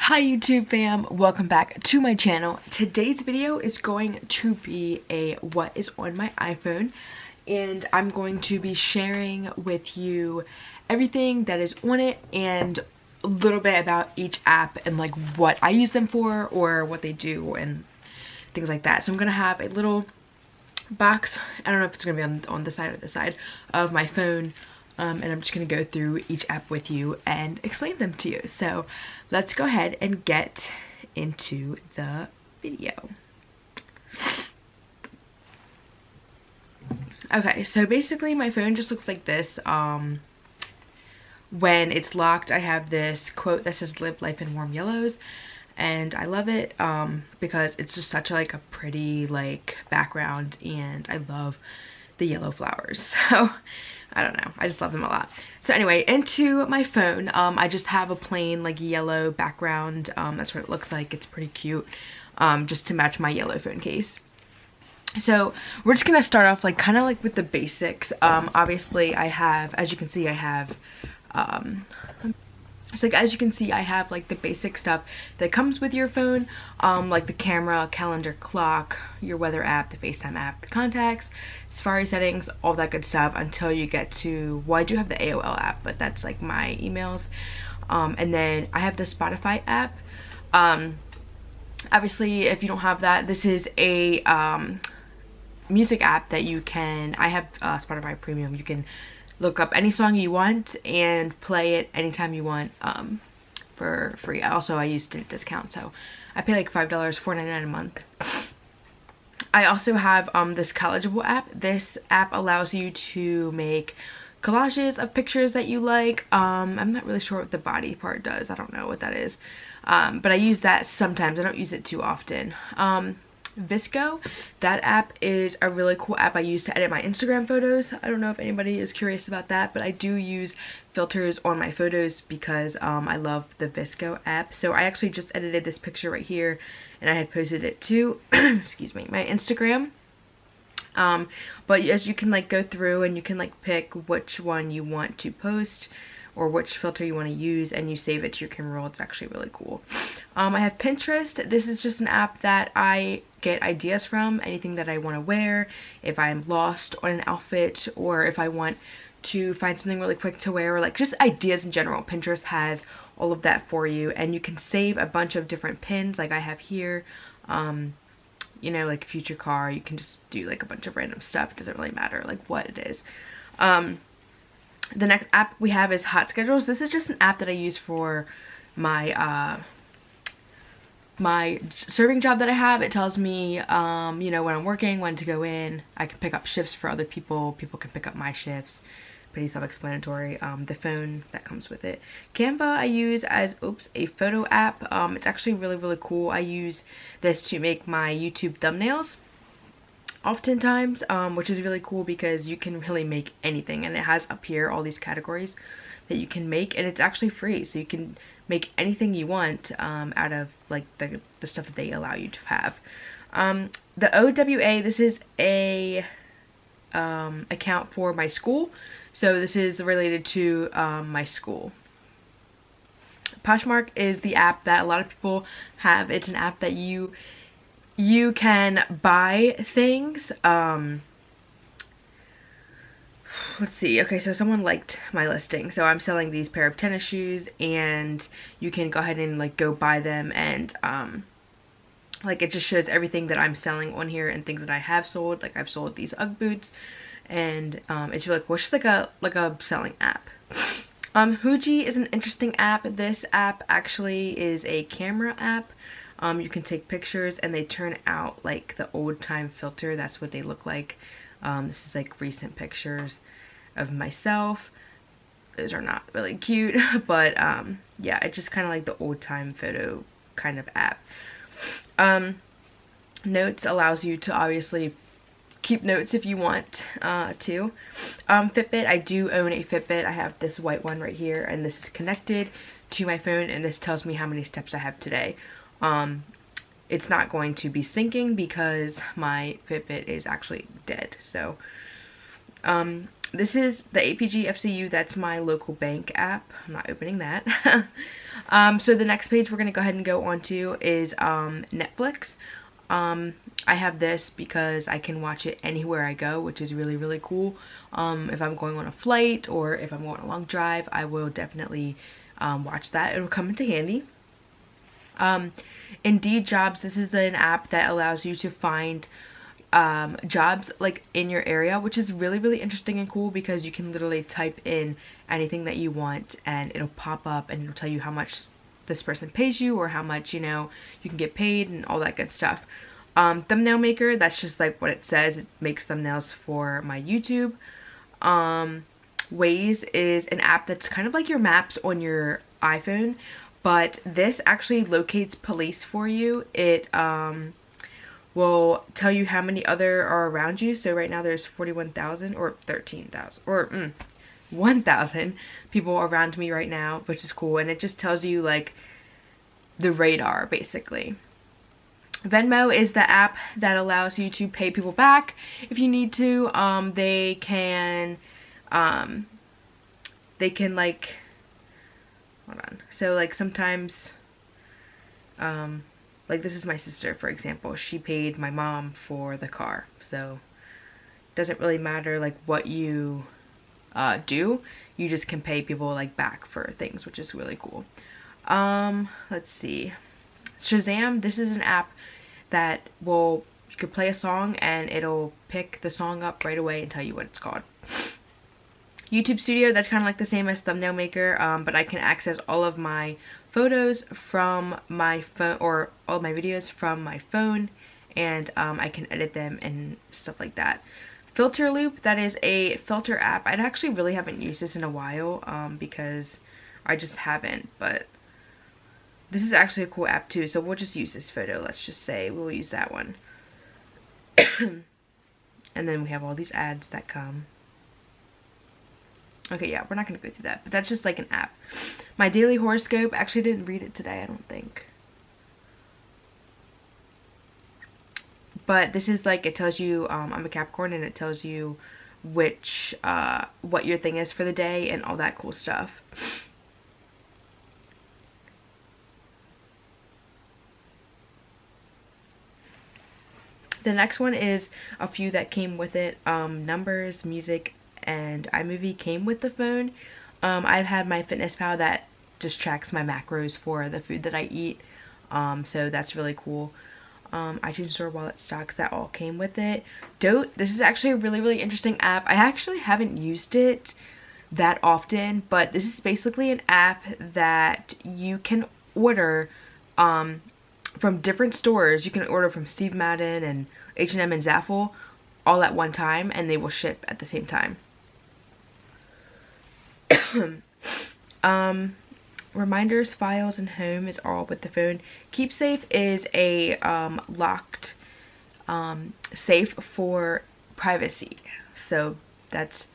Hi YouTube fam, welcome back to my channel. Today's video is going to be a what is on my iPhone, and I'm going to be sharing with you everything that is on it and a little bit about each app and like what I use them for or what they do and things like that. So I'm gonna have a little box, I don't know if it's gonna be on the side or the side of my phone, and I'm just going to go through each app with you and explain them to you. So let's go ahead and get into the video. Okay, so basically my phone just looks like this. When it's locked, I have this quote that says "Live life in warm yellows," and I love it because it's just such like a pretty like background, and I love the yellow flowers. So I don't know, I just love them a lot. So anyway, into my phone, I just have a plain like yellow background. That's what it looks like. It's pretty cute, just to match my yellow phone case. So we're just gonna start off like kind of like with the basics. Obviously I have, as you can see, I have so like as you can see, I have like the basic stuff that comes with your phone, like the camera, calendar, clock, your weather app, the FaceTime app, the contacts, Safari settings, all that good stuff, until you get to, well, I do have the AOL app, but that's like my emails. And then I have the Spotify app. Obviously if you don't have that, this is a music app that you can, I have Spotify Premium. You can look up any song you want and play it anytime you want, for free. Also, I use Stint discount, so I pay like $5, $4.99 a month. I also have this Collegeable app. This app allows you to make collages of pictures that you like. I'm not really sure what the body part does. I don't know what that is. But I use that sometimes. I don't use it too often. Visco, that app is a really cool app I use to edit my Instagram photos. I don't know if anybody is curious about that, but I do use filters on my photos because I love the Visco app. So I actually just edited this picture right here, and I had posted it to excuse me, my Instagram. But as you can like go through and you can like pick which one you want to post or which filter you want to use, and you save it to your camera roll. It's actually really cool. I have Pinterest. This is just an app that I get ideas from, anything that I want to wear, if I'm lost on an outfit, or if I want to find something really quick to wear, or like just ideas in general. Pinterest has all of that for you, and you can save a bunch of different pins like I have here. You know, like future car, you can just do like a bunch of random stuff. It doesn't really matter like what it is. The next app we have is Hot Schedules. This is just an app that I use for my my serving job that I have. It tells me, you know, when I'm working, when to go in. I can pick up shifts for other people. People can pick up my shifts. Pretty self-explanatory. The phone that comes with it. Canva I use as, a photo app. It's actually really cool. I use this to make my YouTube thumbnails oftentimes, which is really cool because you can really make anything, and it has up here all these categories that you can make, and it's actually free, so you can make anything you want out of like the stuff that they allow you to have. The OWA, this is a account for my school, so this is related to my school. Poshmark is the app that a lot of people have. It's an app that you can buy things. Let's see. Okay, so someone liked my listing. So I'm selling these pair of tennis shoes, and you can go ahead and like go buy them, and like it just shows everything that I'm selling on here and things that I have sold. Like I've sold these UGG boots, and it's really cool. It's just like a selling app. Huji is an interesting app. This app actually is a camera app. You can take pictures and they turn out like the old time filter. That's what they look like. This is like recent pictures of myself. Those are not really cute, but yeah, it's just kind of like the old time photo kind of app. Notes allows you to obviously keep notes if you want to. Fitbit, I do own a Fitbit. I have this white one right here, and this is connected to my phone, and this tells me how many steps I have today. It's not going to be syncing because my Fitbit is actually dead. So This is the APG FCU. That's my local bank app. I'm not opening that. So the next page we're going to go ahead and go on to is Netflix. I have this because I can watch it anywhere I go, which is really, really cool. If I'm going on a flight or if I'm going on a long drive, I will definitely watch that. It'll come into handy. Indeed Jobs, this is an app that allows you to find jobs like in your area, which is really, really interesting and cool because you can literally type in anything that you want and it'll pop up and it'll tell you how much this person pays you or how much, you know, you can get paid and all that good stuff. Thumbnail Maker, that's just like what it says. It makes thumbnails for my YouTube. Waze is an app that's kind of like your maps on your iPhone, but this actually locates police for you. It will tell you how many other are around you. So right now there's 41,000 or 13,000 or 1,000 people around me right now, which is cool. And it just tells you like the radar basically. Venmo is the app that allows you to pay people back if you need to. They can like, hold on. So like sometimes, like this is my sister, for example. She paid my mom for the car. So it doesn't really matter like what you do. You just can pay people like back for things, which is really cool. Let's see. Shazam, this is an app that will, you could play a song and it'll pick the song up right away and tell you what it's called. YouTube Studio, that's kind of like the same as Thumbnail Maker, but I can access all of my photos from my phone, or all of my videos from my phone, and I can edit them and stuff like that. Filter Loop, that is a filter app. I actually really haven't used this in a while because I just haven't, but this is actually a cool app too, so we'll just use this photo. Let's just say we'll use that one. And then we have all these ads that come. Okay, yeah, we're not going to go through that, but that's just like an app. My daily horoscope, actually didn't read it today, I don't think. But this is like, it tells you, I'm a Capricorn, and it tells you which, what your thing is for the day and all that cool stuff. The next one is a few that came with it. Numbers, music, and iMovie came with the phone. I've had my FitnessPal that just tracks my macros for the food that I eat. So that's really cool. iTunes Store, Wallet, Stocks, that all came with it. Dote, this is actually a really, really interesting app. I actually haven't used it that often, but this is basically an app that you can order from different stores. You can order from Steve Madden and H&M and Zaful all at one time, and they will ship at the same time. Reminders, files, and home is all with the phone. KeepSafe is a locked safe for privacy, so that's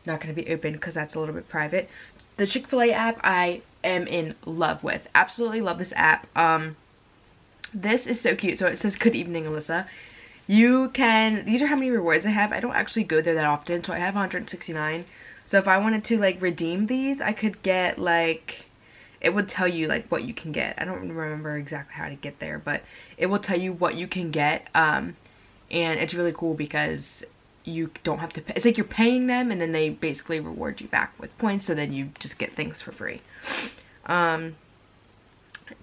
not going to be open because that's a little bit private. The Chick-fil-A app I am in love with. Absolutely love this app. This is so cute. So it says, "Good evening, Alyssa." You can, these are how many rewards I have. I don't actually go there that often, so I have 169. So if I wanted to like redeem these, I could get like, it would tell you like what you can get. I don't remember exactly how to get there, but it will tell you what you can get. And it's really cool because you don't have to pay. It's like you're paying them and then they basically reward you back with points, so then you just get things for free.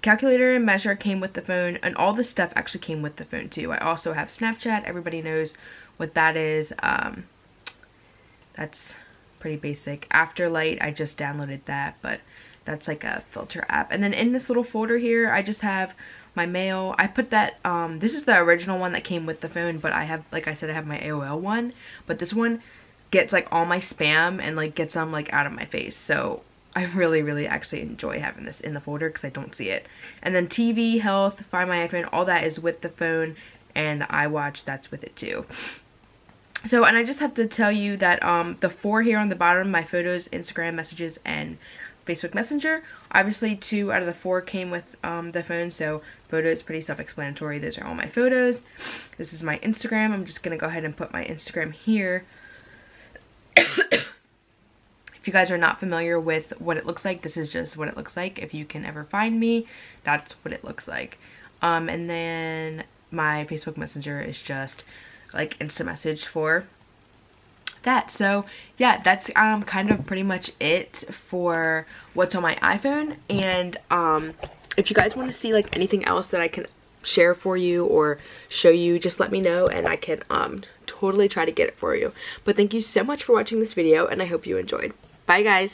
Calculator and Measure came with the phone, and all this stuff actually came with the phone too. I also have Snapchat. Everybody knows what that is. That's pretty basic. Afterlight, I just downloaded that, but that's like a filter app. And then in this little folder here, I just have my mail. I put that, this is the original one that came with the phone, but I have, like I said, I have my AOL one, but this one gets like all my spam and like gets them like out of my face. So I really, really actually enjoy having this in the folder because I don't see it. And then TV, health, Find My iPhone, all that is with the phone, and the iWatch, that's with it too. So, and I just have to tell you that the 4 here on the bottom, my photos, Instagram, messages, and Facebook Messenger, obviously 2 out of the 4 came with the phone, so photos, pretty self-explanatory. Those are all my photos. This is my Instagram. I'm just going to go ahead and put my Instagram here. If you guys are not familiar with what it looks like, this is just what it looks like. If you can ever find me, that's what it looks like. And then my Facebook Messenger is just like instant message for that. So yeah, that's kind of pretty much it for what's on my iPhone. And if you guys want to see like anything else that I can share for you or show you, just let me know and I can totally try to get it for you. But thank you so much for watching this video and I hope you enjoyed. Bye guys.